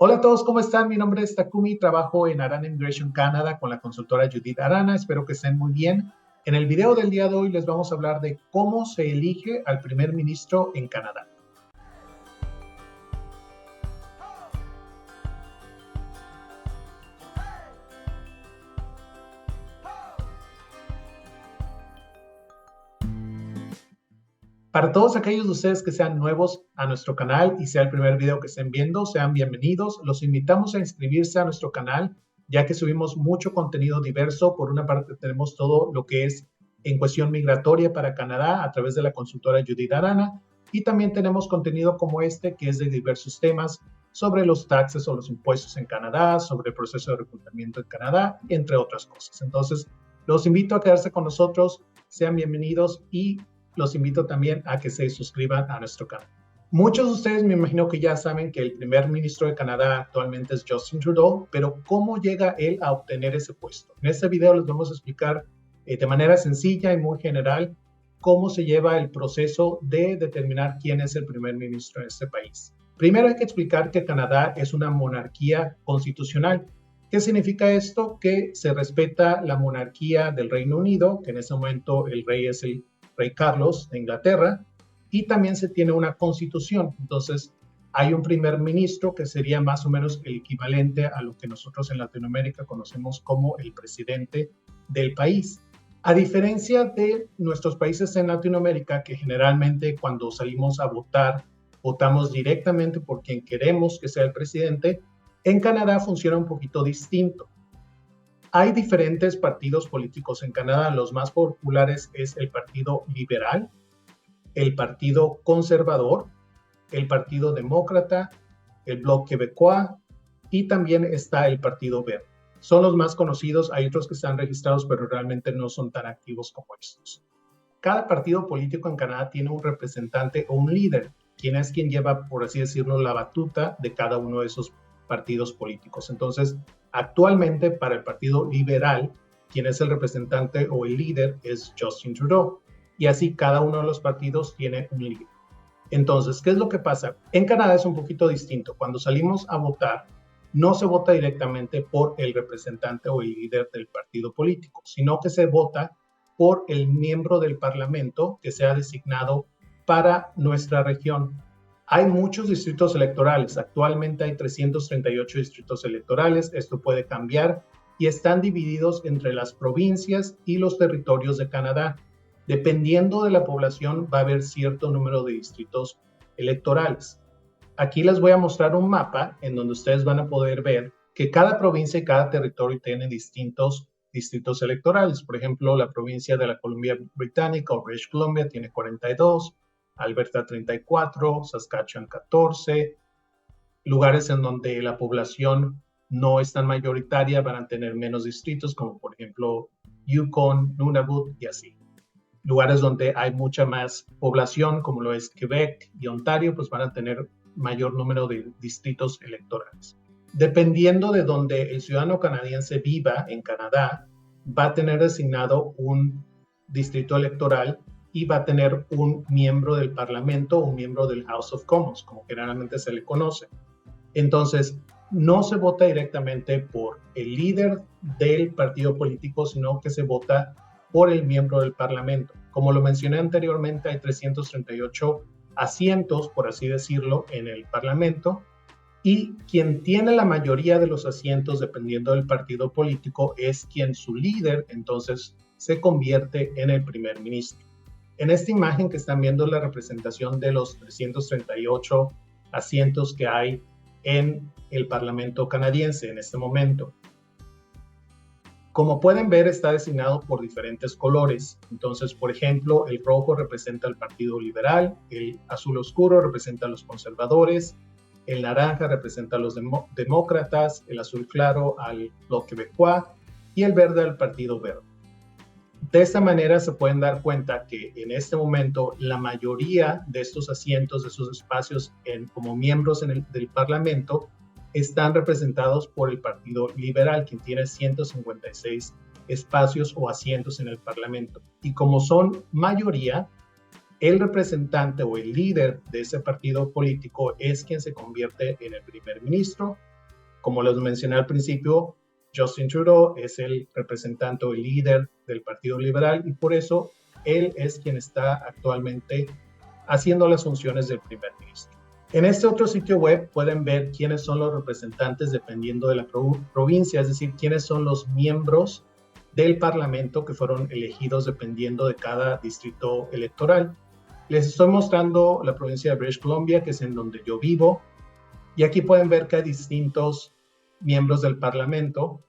Hola a todos, ¿cómo están? Mi nombre es Takumi, trabajo en Arana Immigration Canada con la consultora Judith Arana. Espero que estén muy bien. En el video del día de hoy les vamos a hablar de cómo se elige al primer ministro en Canadá. Para todos aquellos de ustedes que sean nuevos a nuestro canal y sea el primer video que estén viendo, sean bienvenidos. Los invitamos a inscribirse a nuestro canal, ya que subimos mucho contenido diverso. Por una parte tenemos todo lo que es en cuestión migratoria para Canadá a través de la consultora Judith Arana, y también tenemos contenido como este que es de diversos temas sobre los taxes o los impuestos en Canadá, sobre el proceso de reclutamiento en Canadá, entre otras cosas. Entonces, los invito a quedarse con nosotros, sean bienvenidos y los invito también a que se suscriban a nuestro canal. Muchos de ustedes me imagino que ya saben que el primer ministro de Canadá actualmente es Justin Trudeau, pero ¿cómo llega él a obtener ese puesto? En este video les vamos a explicar de manera sencilla y muy general cómo se lleva el proceso de determinar quién es el primer ministro de este país. Primero hay que explicar que Canadá es una monarquía constitucional. ¿Qué significa esto? Que se respeta la monarquía del Reino Unido, que en este momento el rey es el Rey Carlos de Inglaterra, y también se tiene una constitución. Entonces, hay un primer ministro que sería más o menos el equivalente a lo que nosotros en Latinoamérica conocemos como el presidente del país. A diferencia de nuestros países en Latinoamérica, que generalmente cuando salimos a votar, votamos directamente por quien queremos que sea el presidente, en Canadá funciona un poquito distinto. Hay diferentes partidos políticos en Canadá. Los más populares es el Partido Liberal, el Partido Conservador, el Partido Demócrata, el Bloc Québécois y también está el Partido Verde. Son los más conocidos. Hay otros que están registrados, pero realmente no son tan activos como estos. Cada partido político en Canadá tiene un representante o un líder, quien es quien lleva, por así decirlo, la batuta de cada uno de esos partidos políticos. Entonces, actualmente para el Partido Liberal, quien es el representante o el líder es Justin Trudeau. Y así cada uno de los partidos tiene un líder. Entonces, ¿qué es lo que pasa? En Canadá es un poquito distinto. Cuando salimos a votar, no se vota directamente por el representante o el líder del partido político, sino que se vota por el miembro del Parlamento que sea designado para nuestra región. Hay muchos distritos electorales. Actualmente hay 338 distritos electorales. Esto puede cambiar y están divididos entre las provincias y los territorios de Canadá. Dependiendo de la población, va a haber cierto número de distritos electorales. Aquí les voy a mostrar un mapa en donde ustedes van a poder ver que cada provincia y cada territorio tiene distintos distritos electorales. Por ejemplo, la provincia de la Columbia Británica o British Columbia tiene 42, Alberta 34, Saskatchewan 14. Lugares en donde la población no es tan mayoritaria van a tener menos distritos, como por ejemplo Yukon, Nunavut y así. Lugares donde hay mucha más población, como lo es Quebec y Ontario, pues van a tener mayor número de distritos electorales. Dependiendo de donde el ciudadano canadiense viva en Canadá, va a tener designado un distrito electoral y va a tener un miembro del Parlamento, un miembro del House of Commons, como generalmente se le conoce. Entonces, no se vota directamente por el líder del partido político, sino que se vota por el miembro del Parlamento. Como lo mencioné anteriormente, hay 338 asientos, por así decirlo, en el Parlamento, y quien tiene la mayoría de los asientos, dependiendo del partido político, es quien su líder, entonces, se convierte en el primer ministro. En esta imagen que están viendo la representación de los 338 asientos que hay en el Parlamento canadiense en este momento. Como pueden ver, está designado por diferentes colores. Entonces, por ejemplo, el rojo representa al Partido Liberal, el azul oscuro representa a los conservadores, el naranja representa a los demócratas, el azul claro al Bloc Québécois y el verde al Partido Verde. De esta manera se pueden dar cuenta que en este momento la mayoría de estos asientos, de esos espacios como miembros del Parlamento, están representados por el Partido Liberal, quien tiene 156 espacios o asientos en el Parlamento. Y como son mayoría, el representante o el líder de ese partido político es quien se convierte en el primer ministro Como les mencioné al principio, Justin Trudeau es el representante o el líder del Partido Liberal y por eso él es quien está actualmente haciendo las funciones del primer ministro. En este otro sitio web pueden ver quiénes son los representantes dependiendo de la provincia, es decir, quiénes son los miembros del Parlamento que fueron elegidos dependiendo de cada distrito electoral. Les estoy mostrando la provincia de British Columbia, que es en donde yo vivo, y aquí pueden ver que hay distintos miembros del Parlamento,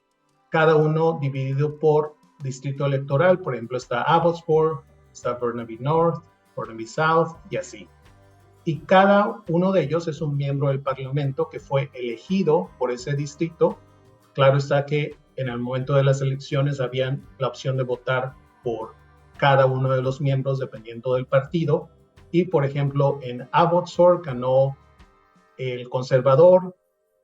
cada uno dividido por distrito electoral. Por ejemplo, está Abbotsford, está Burnaby North, Burnaby South y así. Y cada uno de ellos es un miembro del Parlamento que fue elegido por ese distrito. Claro está que en el momento de las elecciones habían la opción de votar por cada uno de los miembros dependiendo del partido. Y, por ejemplo, en Abbotsford ganó el conservador,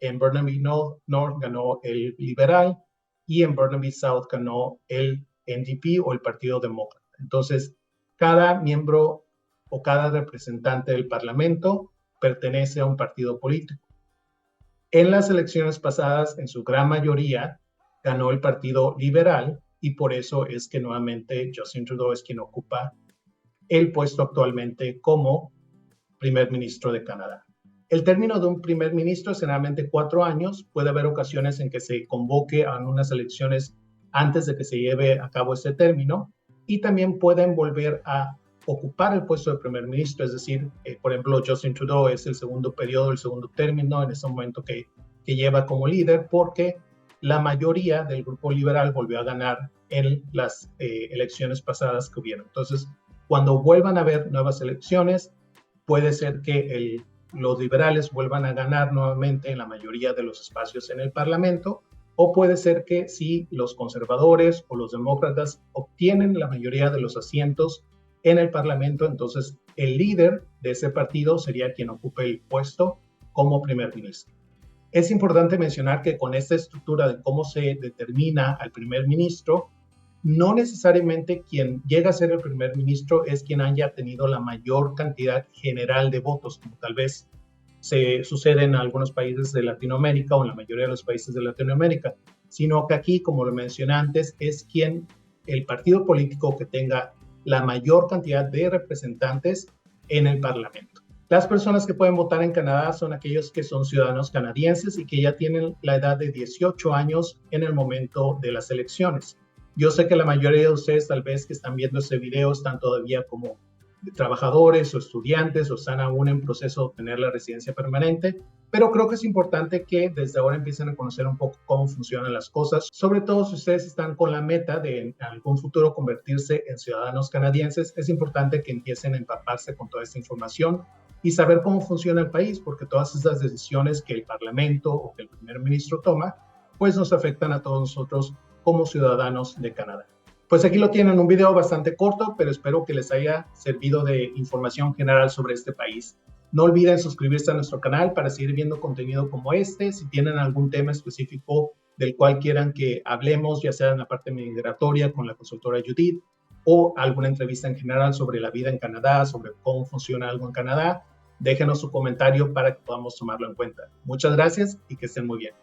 en Burnaby North ganó el liberal y en Burnaby South ganó el NDP o el Partido Demócrata. Entonces, cada miembro o cada representante del Parlamento pertenece a un partido político. En las elecciones pasadas, en su gran mayoría, ganó el Partido Liberal y por eso es que nuevamente Justin Trudeau es quien ocupa el puesto actualmente como primer ministro de Canadá. El término de un primer ministro es generalmente 4 años. Puede haber ocasiones en que se convoque a unas elecciones antes de que se lleve a cabo ese término y también pueden volver a ocupar el puesto de primer ministro, es decir, por ejemplo, Justin Trudeau es el segundo periodo, el segundo término en ese momento que lleva como líder porque la mayoría del grupo liberal volvió a ganar en las elecciones pasadas que hubieron. Entonces, cuando vuelvan a haber nuevas elecciones, puede ser que los liberales vuelvan a ganar nuevamente en la mayoría de los espacios en el Parlamento, o puede ser que si los conservadores o los demócratas obtienen la mayoría de los asientos en el Parlamento, entonces el líder de ese partido sería quien ocupe el puesto como primer ministro. Es importante mencionar que con esta estructura de cómo se determina al primer ministro, no necesariamente quien llega a ser el primer ministro es quien haya tenido la mayor cantidad general de votos, como tal vez se sucede en algunos países de Latinoamérica o en la mayoría de los países de Latinoamérica, sino que aquí, como lo mencioné antes, es quien el partido político que tenga la mayor cantidad de representantes en el Parlamento. Las personas que pueden votar en Canadá son aquellos que son ciudadanos canadienses y que ya tienen la edad de 18 años en el momento de las elecciones. Yo sé que la mayoría de ustedes tal vez que están viendo este video están todavía como trabajadores o estudiantes o están aún en proceso de obtener la residencia permanente, pero creo que es importante que desde ahora empiecen a conocer un poco cómo funcionan las cosas, sobre todo si ustedes están con la meta de en algún futuro convertirse en ciudadanos canadienses. Es importante que empiecen a empaparse con toda esta información y saber cómo funciona el país, porque todas esas decisiones que el Parlamento o que el primer ministro toma, pues nos afectan a todos nosotros como ciudadanos de Canadá. Pues aquí lo tienen, un video bastante corto, pero espero que les haya servido de información general sobre este país. No olviden suscribirse a nuestro canal para seguir viendo contenido como este. Si tienen algún tema específico del cual quieran que hablemos, ya sea en la parte migratoria con la consultora Judith o alguna entrevista en general sobre la vida en Canadá, sobre cómo funciona algo en Canadá, déjenos su comentario para que podamos tomarlo en cuenta. Muchas gracias y que estén muy bien.